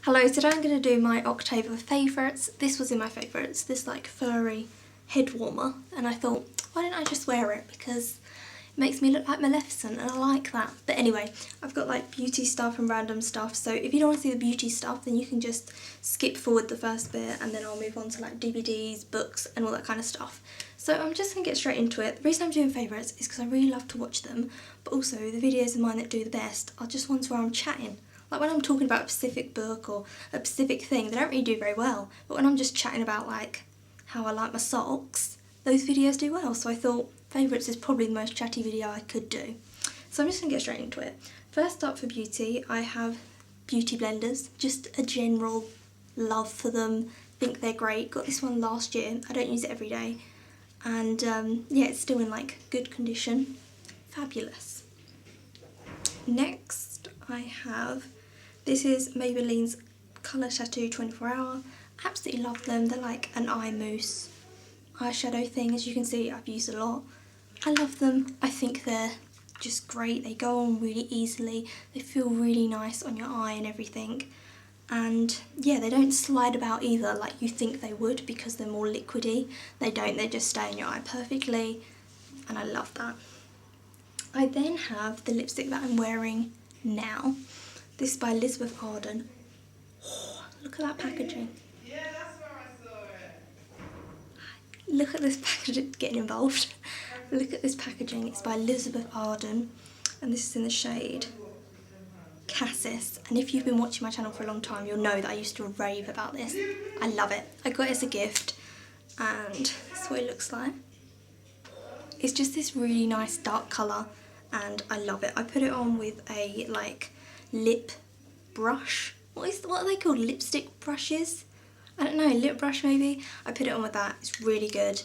Hello, today I'm going to do my October favourites. This was in my favourites, this like furry head warmer, and I thought, why don't I just wear it, because it makes me look like Maleficent and I like that. But anyway, I've got like beauty stuff and random stuff, so if you don't want to see the beauty stuff then you can just skip forward the first bit and then I'll move on to like DVDs, books and all that kind of stuff. So I'm just going to get straight into it. The reason I'm doing favourites is because I really love to watch them, but also the videos of mine that do the best are just ones where I'm chatting. Like when I'm talking about a specific book or a specific thing, they don't really do very well. But when I'm just chatting about like how I like my socks, those videos do well. So I thought favourites is probably the most chatty video I could do. So I'm just going to get straight into it. First up for beauty, I have beauty blenders. Just a general love for them. Think they're great. Got this one last year. I don't use it every day. And yeah, it's still in like good condition. Fabulous. Next I have, this is Maybelline's Colour Tattoo 24 Hour. Absolutely love them. They're like an eye mousse eyeshadow thing. As you can see, I've used a lot. I love them. I think they're just great. They go on really easily. They feel really nice on your eye and everything. And yeah, they don't slide about either like you think they would because they're more liquidy. They don't, they just stay in your eye perfectly, and I love that. I then have the lipstick that I'm wearing now. This is by Elizabeth Arden. Oh, look at that packaging. Yeah, that's where I saw it. Look at this packaging, getting involved. Look at this packaging. It's by Elizabeth Arden and this is in the shade Cassis. And if you've been watching my channel for a long time, you'll know that I used to rave about this. I love it. I got it as a gift and this is what it looks like. It's just this really nice dark colour and I love it. I put it on with a like lip brush. What are they called? Lipstick brushes? I don't know, lip brush maybe? I put it on with that. It's really good.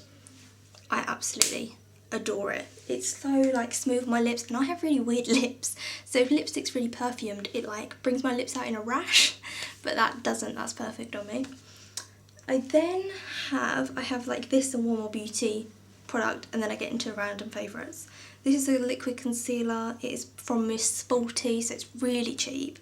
I absolutely adore it. It's so like smooth on my lips and I have really weird lips. So if lipstick's really perfumed, it like brings my lips out in a rash, but that doesn't, that's perfect on me. I then have, like this and one more beauty product and then I get into random favourites. This is a liquid concealer. It is from Miss Sporty, so it's really cheap.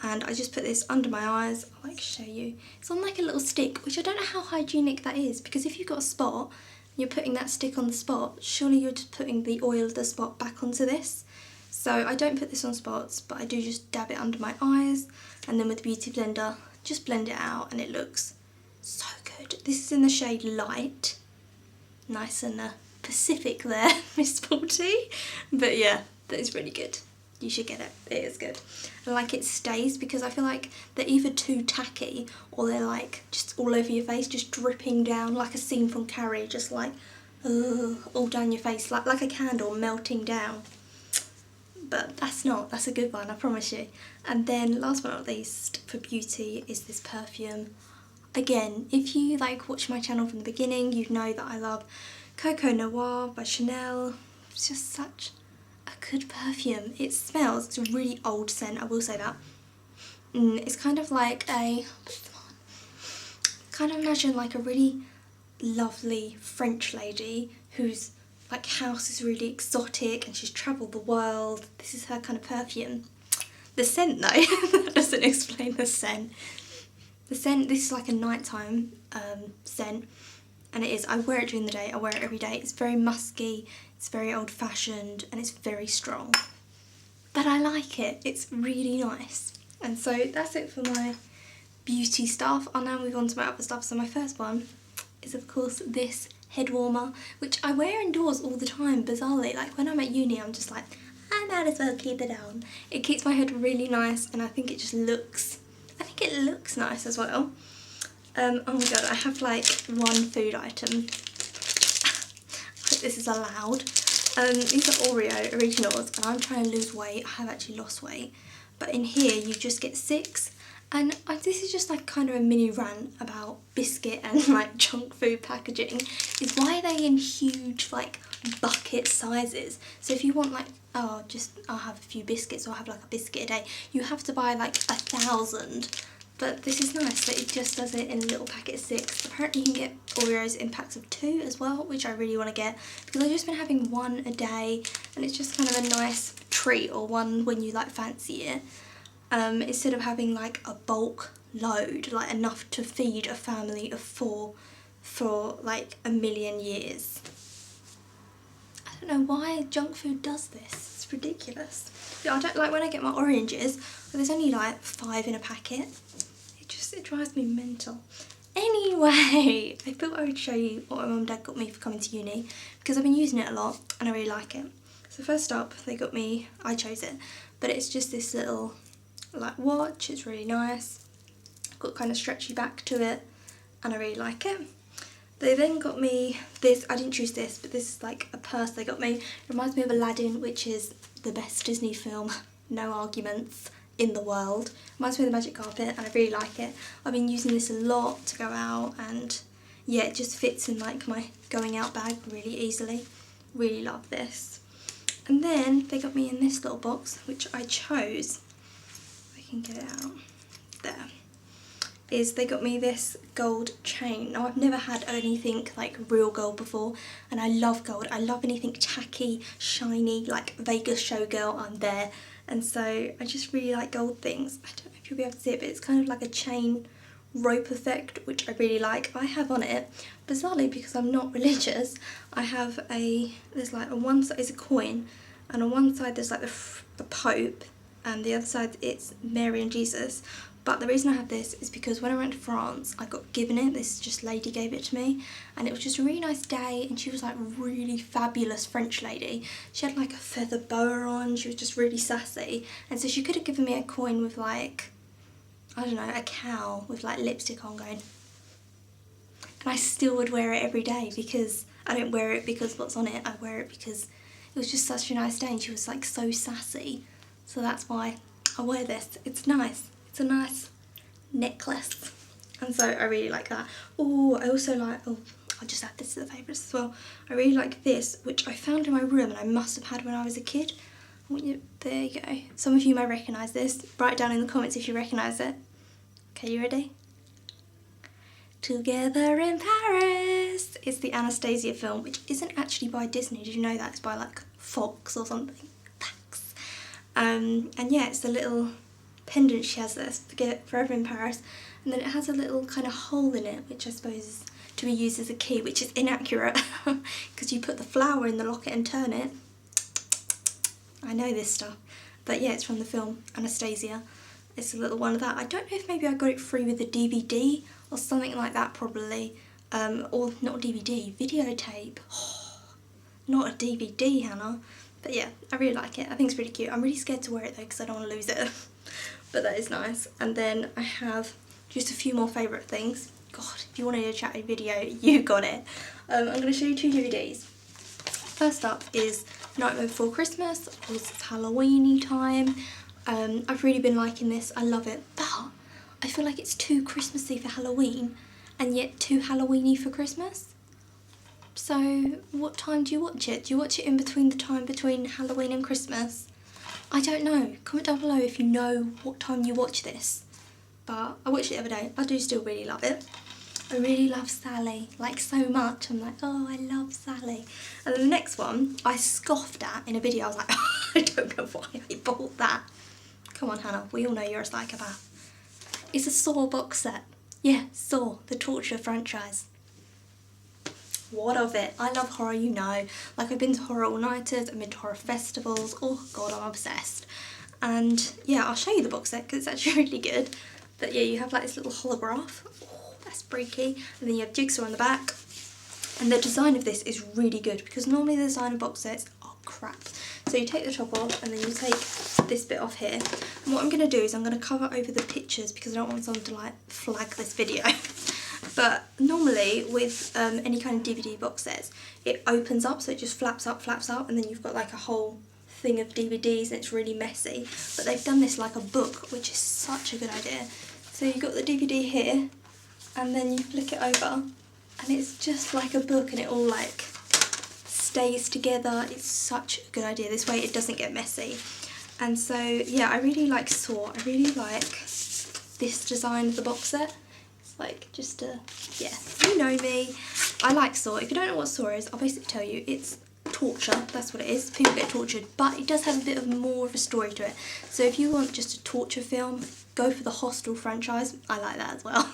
And I just put this under my eyes. I'll like show you. It's on like a little stick, which I don't know how hygienic that is, because if you've got a spot and you're putting that stick on the spot, surely you're just putting the oil of the spot back onto this. So I don't put this on spots, but I do just dab it under my eyes and then with the beauty blender just blend it out and it looks so good. This is in the shade Light. Nice and Pacific there, Miss Sporty. But yeah, that is really good. You should get it. It is good. I like it stays because I feel like they're either too tacky or they're like just all over your face, just dripping down like a scene from Carrie, just like all down your face, like a candle melting down. But that's a good one, I promise you. And then last but not least for beauty is this perfume. Again, if you like watch my channel from the beginning, you know that I love Coco Noir by Chanel. It's just such a good perfume. It smells, it's a really old scent, I will say that. It's kind of like imagine like a really lovely French lady whose like house is really exotic and she's travelled the world. This is her kind of perfume. The scent though, that doesn't explain the scent. The scent, this is like a nighttime scent, and it is, I wear it during the day, I wear it every day. It's very musky, it's very old fashioned and it's very strong. But I like it, it's really nice. And so that's it for my beauty stuff. I'll now move on to my other stuff. So my first one is of course this head warmer, which I wear indoors all the time, bizarrely. Like when I'm at uni I'm just like, I might as well keep it on. It keeps my head really nice and I think it just looks, nice as well. Oh my god, I have like one food item. I hope this is allowed. These are Oreo originals and I'm trying to lose weight. I have actually lost weight. But in here you just get 6. And this is just like kind of a mini rant about biscuit and like junk food packaging. Is why are they in huge like bucket sizes? So if you want like, oh, I'll have a few biscuits or I'll have like a biscuit a day, you have to buy like 1,000. But this is nice that it just does it in a little packet of 6. Apparently you can get Oreos in packs of 2 as well, which I really want to get because I've just been having one a day and it's just kind of a nice treat, or one when you like fancy it. Instead of having like a bulk load, like enough to feed a family of 4 for like 1,000,000 years. I don't know why junk food does this. It's ridiculous. I don't like when I get my oranges, there's only like 5 in a packet. It drives me mental. Anyway, I thought I would show you what my mum and dad got me for coming to uni, because I've been using it a lot and I really like it. So first up, they got me, I chose it, but it's just this little like watch. It's really nice. Got kind of stretchy back to it and I really like it. They then got me this, I didn't choose this, but this is like a purse they got me. It reminds me of Aladdin, which is the best Disney film, no arguments, in the world. Reminds me of the magic carpet and I really like it. I've been using this a lot to go out, and yeah, it just fits in like my going out bag really easily. Really love this. And then they got me in this little box, which I chose. I can get it out. There. Is they got me this gold chain. Now I've never had anything like real gold before, and I love gold. I love anything tacky, shiny, like Vegas showgirl, I'm there. And so I just really like gold things. I don't know if you'll be able to see it, but it's kind of like a chain rope effect, which I really like. I have on it, bizarrely, because I'm not religious, I have there's like on one side is a coin, and on one side there's like the Pope, and the other side it's Mary and Jesus. But the reason I have this is because when I went to France, I got given it. This just lady gave it to me, and it was just a really nice day, and she was like a really fabulous French lady. She had like a feather boa on, she was just really sassy, and so she could have given me a coin with like, I don't know, a cow with like lipstick on going. And I still would wear it every day, because I don't wear it because what's on it, I wear it because it was just such a nice day and she was like so sassy. So that's why I wear this. It's nice. It's a nice necklace, and so I really like that. Oh, I also like, oh, I'll just add this to the favourites as well. I really like this, which I found in my room and I must have had when I was a kid. There you go. Some of you may recognise this. Write down in the comments if you recognise it. Okay, you ready? Together in Paris. It's the Anastasia film, which isn't actually by Disney. Did you know that? It's by like Fox or something. Thanks. And yeah, it's the little pendant she has there, Forever in Paris, and then it has a little kind of hole in it, which I suppose is to be used as a key, which is inaccurate because you put the flower in the locket and turn it. I know this stuff, but yeah, it's from the film Anastasia. It's a little one of that. I don't know if maybe I got it free with a DVD or something like that, probably, or not DVD, videotape. Not a DVD, Hannah. But yeah, I really like it. I think it's really cute. I'm really scared to wear it though because I don't want to lose it. But that is nice. And then I have just a few more favourite things. God, if you wanted a chatty video, you got it. I'm going to show you 2 DVDs. First up is Nightmare Before Christmas. Of course, it's Halloween-y time. I've really been liking this. I love it. But I feel like it's too Christmassy for Halloween and yet too Halloween-y for Christmas. So what time do you watch it? Do you watch it in between the time between Halloween and Christmas? I don't know. Comment down below if you know what time you watch this. But I watched it the other day. I do still really love it. I really love Sally, like so much. I'm like, oh, I love Sally. And then the next one, I scoffed at in a video. I was like, oh, I don't know why I bought that. Come on, Hannah, we all know you're a psychopath. It's a Saw box set. Yeah, Saw, the torture franchise. What of it? I love horror, you know. Like, I've been to horror all-nighters, I've been to horror festivals. Oh god, I'm obsessed. And yeah, I'll show you the box set because it's actually really good. But yeah, you have like this little holograph. Oh, that's freaky. And then you have Jigsaw on the back. And the design of this is really good because normally the design of box sets are crap. So you take the top off and then you take this bit off here. And what I'm going to do is I'm going to cover over the pictures because I don't want someone to like flag this video. But normally with any kind of DVD box sets, it opens up, so it just flaps up, and then you've got like a whole thing of DVDs and it's really messy. But they've done this like a book, which is such a good idea. So you've got the DVD here, and then you flick it over, and it's just like a book and it all like stays together. It's such a good idea. This way it doesn't get messy. And so yeah, I really like Saw. I really like this design of the box set. Like, just yeah, you know me. I like Saw. If you don't know what Saw is, I'll basically tell you. It's torture, that's what it is. People get tortured, but it does have a bit of more of a story to it. So if you want just a torture film, go for the Hostel franchise. I like that as well.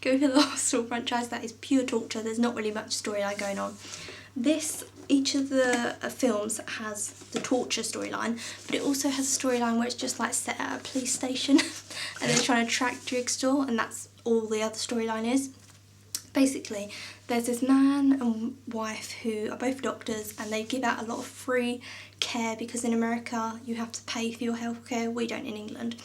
Go for the Hostel franchise. That is pure torture. There's not really much storyline going on. Each of the films has the torture storyline, but it also has a storyline where it's just like set at a police station and they're trying to track Jigsaw, and that's all the other storyline is. Basically, there's this man and wife who are both doctors, and they give out a lot of free care because in America you have to pay for your healthcare. We don't in England,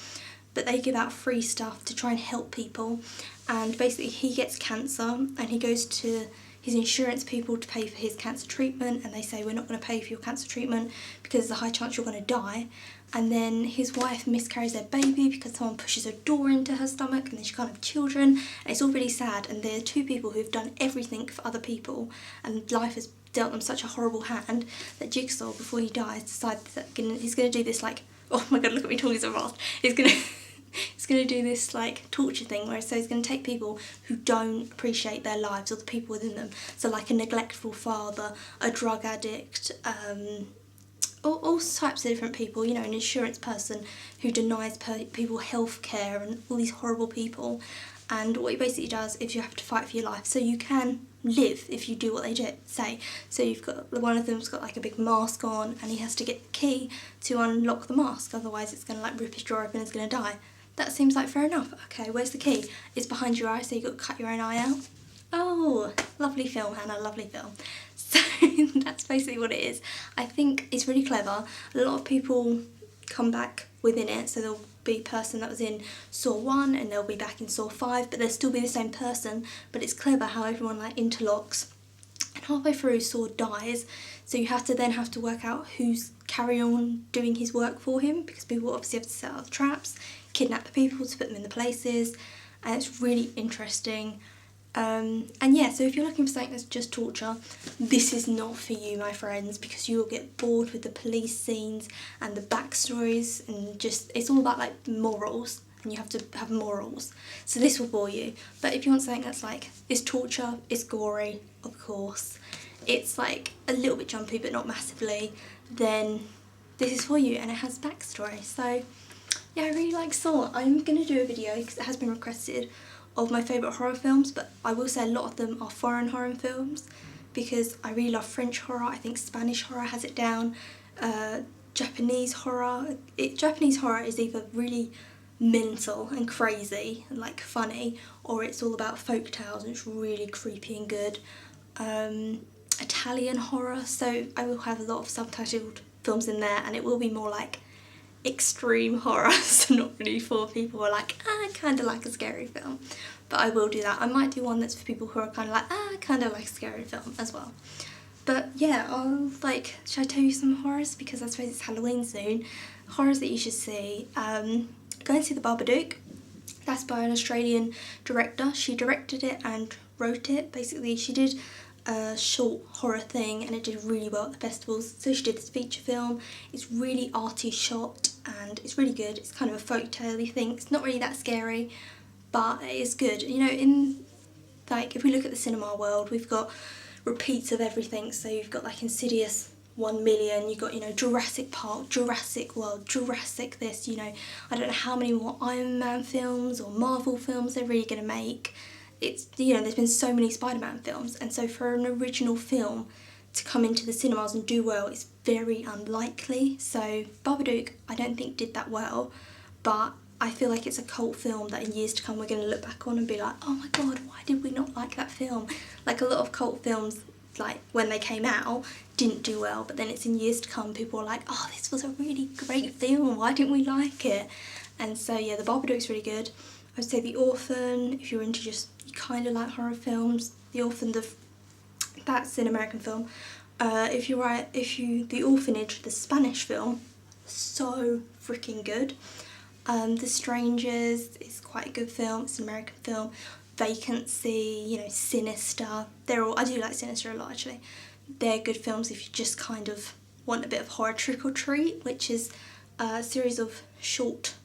but they give out free stuff to try and help people. And basically he gets cancer and he goes to his insurance people to pay for his cancer treatment, and they say, we're not going to pay for your cancer treatment because there's a high chance you're going to die. And then his wife miscarries their baby because someone pushes a door into her stomach, and then she can't have children, and it's all really sad. And they're two people who've done everything for other people, and life has dealt them such a horrible hand that Jigsaw, before he dies, decides that he's going to do this, like, oh my god, look at me talking so fast. He's going to do this like torture thing where so he's going to take people who don't appreciate their lives or the people within them. So like a neglectful father, a drug addict, all types of different people, you know, an insurance person who denies people health care, and all these horrible people. And what he basically does is you have to fight for your life so you can live if you do what they say. So you've got, one of them's got like a big mask on, and he has to get the key to unlock the mask, otherwise it's going to like rip his jaw open and he's going to die. That seems like fair enough. Okay, where's the key? It's behind your eye, so you've got to cut your own eye out. Oh, lovely film, Hannah, lovely film. So that's basically what it is. I think it's really clever. A lot of people come back within it, so there'll be a person that was in Saw 1 and they'll be back in Saw 5, but they'll still be the same person. But it's clever how everyone like interlocks. And halfway through, Saw dies, so you have to work out who's carry on doing his work for him, because people obviously have to set up the traps, kidnap the people to put them in the places, and it's really interesting. And yeah, so if you're looking for something that's just torture, this is not for you, my friends, because you will get bored with the police scenes and the backstories, and just, it's all about like morals, and you have to have morals. So this will bore you. But if you want something that's like, it's torture, it's gory, of course, it's like a little bit jumpy but not massively, then this is for you, and it has backstory. So yeah, I really like Saw. I'm going to do a video, because it has been requested, of my favourite horror films, but I will say a lot of them are foreign horror films, because I really love French horror. I think Spanish horror has it down, Japanese horror. Japanese horror is either really mental and crazy and like funny, or it's all about folk tales and it's really creepy and good. Italian horror, so I will have a lot of subtitled films in there, and it will be more like extreme horror, so not really for people who are like, I kind of like a scary film, but I will do that. I might do one that's for people who are kind of like, I kind of like a scary film as well. But yeah, should I tell you some horrors, because I suppose it's Halloween soon. Horrors that you should see. Go and see The Babadook. That's by an Australian director. She directed it and wrote it. Basically, she did a short horror thing and it did really well at the festivals, so she did this feature film. It's really arty shot and it's really good. It's kind of a folk tale-y thing. It's not really that scary, but it is good. You know, in like, if we look at the cinema world, we've got repeats of everything. So you've got like Insidious 1 million, you've got, you know, Jurassic Park, Jurassic World, Jurassic this, you know, I don't know how many more Iron Man films or Marvel films they're really going to make. It's, you know, there's been so many Spider-Man films, and so for an original film to come into the cinemas and do well, it's very unlikely. So Babadook, I don't think did that well, but I feel like it's a cult film that in years to come we're going to look back on and be like, oh my god, why did we not like that film? Like a lot of cult films, like when they came out, didn't do well, but then it's in years to come people are like, oh, this was a really great film, why didn't we like it? And so yeah, The Babadook's really good. I would say The Orphan, if you're into just, you kind of like horror films. The Orphan, that's an American film. The Orphanage, the Spanish film, so freaking good. The Strangers is quite a good film, it's an American film. Vacancy, you know, Sinister, I do like Sinister a lot actually. They're good films if you just kind of want a bit of horror. Trick or Treat, which is a series of short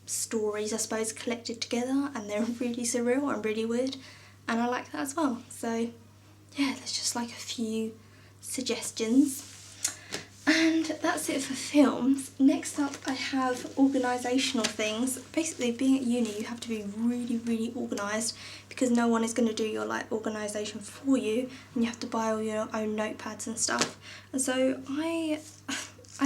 stories, I suppose, collected together, and they're really surreal and really weird, and I like that as well. So yeah, there's just like a few suggestions. And that's it for films. Next up I have organisational things. Basically being at uni you have to be really organised because no one is going to do your like organisation for you, and you have to buy all your own notepads and stuff. And so I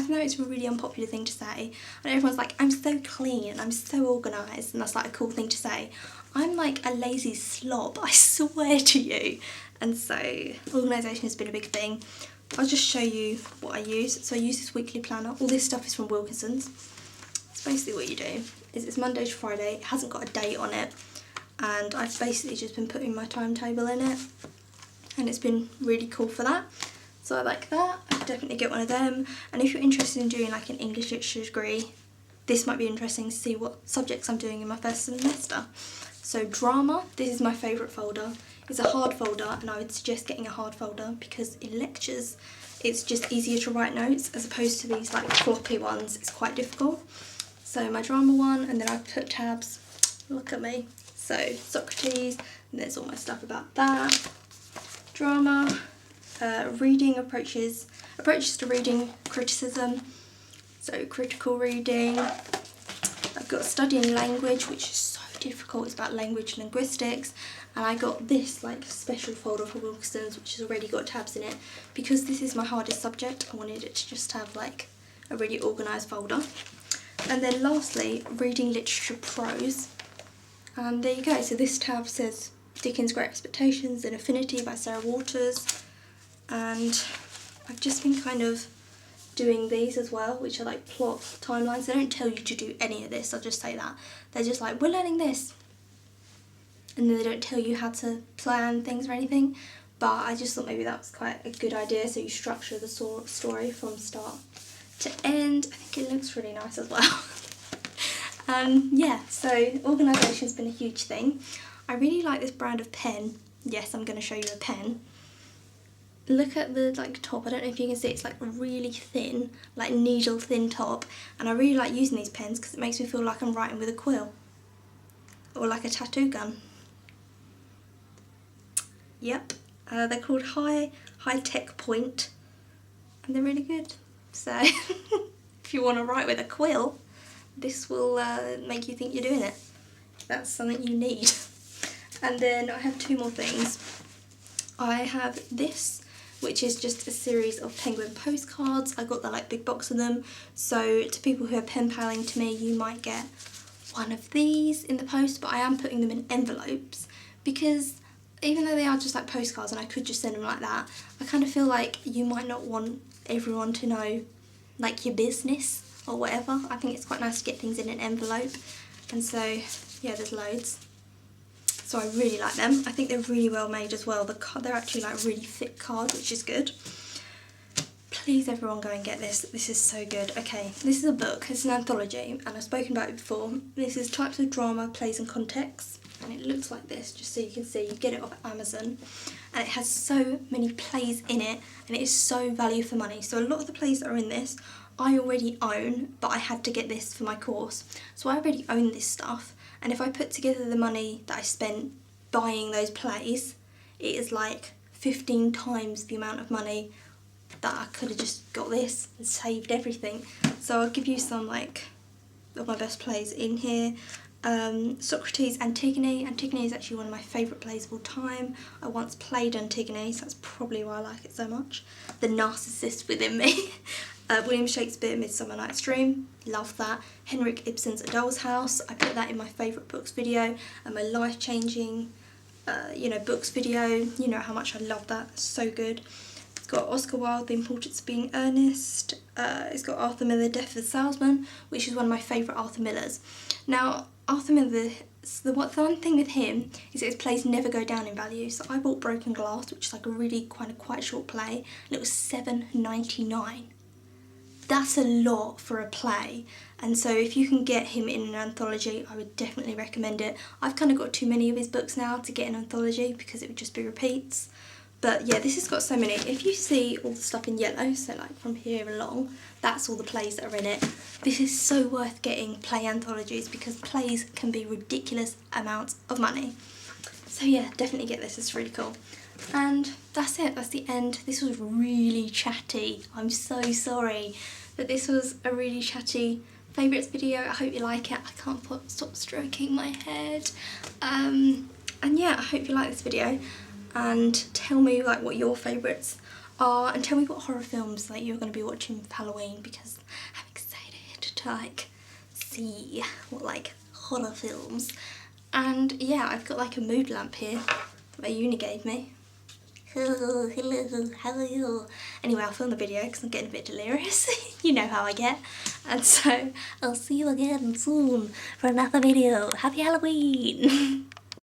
know it's a really unpopular thing to say, and everyone's like, I'm so clean and I'm so organised, and that's like a cool thing to say. I'm like a lazy slob, I swear to you. And so organisation has been a big thing. I'll just show you what I use. So I use this weekly planner. All this stuff is from Wilkinson's. It's basically what you do is it's Monday to Friday. It hasn't got a date on it, and I've basically just been putting my timetable in it, and it's been really cool for that. So I like that. I'd definitely get one of them. And if you're interested in doing like an English literature degree, this might be interesting to see what subjects I'm doing in my first semester. So drama, this is my favourite folder. It's a hard folder, and I would suggest getting a hard folder because in lectures it's just easier to write notes as opposed to these like floppy ones. It's quite difficult. So my drama one, and then I've put tabs, look at me. So Socrates, and there's all my stuff about that. Drama, reading approaches to reading, criticism, so critical reading. I've got studying language, which is so difficult. It's about language linguistics. And I got this like special folder for Wilkinson's, which has already got tabs in it. Because this is my hardest subject, I wanted it to just have like a really organised folder. And then lastly, reading literature prose. And there you go. So this tab says Dickens' Great Expectations and Affinity by Sarah Waters. And I've just been kind of doing these as well, which are like plot timelines. They don't tell you to do any of this, I'll just say that. They're just like, we're learning this. And then they don't tell you how to plan things or anything. But I just thought maybe that was quite a good idea, so you structure the story from start to end. I think it looks really nice as well. Yeah, so organisation's been a huge thing. I really like this brand of pen. Yes, I'm going to show you a pen. Look at the like top, I don't know if you can see, it's like really thin, like needle thin top, and I really like using these pens because it makes me feel like I'm writing with a quill or like a tattoo gun. Yep, they're called High Tech Point, and they're really good. So if you want to write with a quill, this will make you think you're doing it. That's something you need. And then I have two more things. I have this, which is just a series of penguin postcards. I got the like big box of them, so to people who are pen paling to me, you might get one of these in the post, but I am putting them in envelopes because even though they are just like postcards and I could just send them like that, I kind of feel like you might not want everyone to know like your business or whatever. I think it's quite nice to get things in an envelope, and so yeah, there's loads. So I really like them. I think they're really well made as well. They're actually like really thick card, which is good. Please everyone go and get this. This is so good. Okay, this is a book. It's an anthology, and I've spoken about it before. This is Types of Drama, Plays and Contexts, and it looks like this, just so you can see. You get it off Amazon, and it has so many plays in it, and it is so value for money. So a lot of the plays that are in this I already own, but I had to get this for my course. So I already own this stuff, and if I put together the money that I spent buying those plays, it is like 15 times the amount of money that I could have just got this and saved everything. So I'll give you some like of my best plays in here. Socrates, Antigone. Antigone is actually one of my favourite plays of all time. I once played Antigone, so that's probably why I like it so much. The narcissist within me. William Shakespeare, Midsummer Night's Dream, love that. Henrik Ibsen's A Doll's House, I put that in my favourite books video, and my life-changing, books video. You know how much I love that, it's so good. It's got Oscar Wilde, The Importance of Being Earnest. It's got Arthur Miller, Death of the Salesman, which is one of my favourite Arthur Millers. Now, Arthur Miller, the one thing with him is that his plays never go down in value. So I bought Broken Glass, which is like a really quite short play, and it was $7.99. That's a lot for a play, and so if you can get him in an anthology, I would definitely recommend it. I've kind of got too many of his books now to get an anthology because it would just be repeats. But yeah, this has got so many. If you see all the stuff in yellow, so like from here along, that's all the plays that are in it. This is so worth getting play anthologies because plays can be ridiculous amounts of money. So yeah, definitely get this, it's really cool. And that's it, that's the end. This was really chatty. I'm so sorry, but this was a really chatty favourites video. I hope you like it. I can't stop stroking my head. And yeah, I hope you like this video, and tell me like what your favourites are, and tell me what horror films like you're going to be watching for Halloween, because I'm excited to like see what like horror films. And yeah, I've got like a mood lamp here that uni gave me. Hello, hello, how are you? Anyway, I'll film the video because I'm getting a bit delirious. You know how I get. And so I'll see you again soon for another video. Happy Halloween!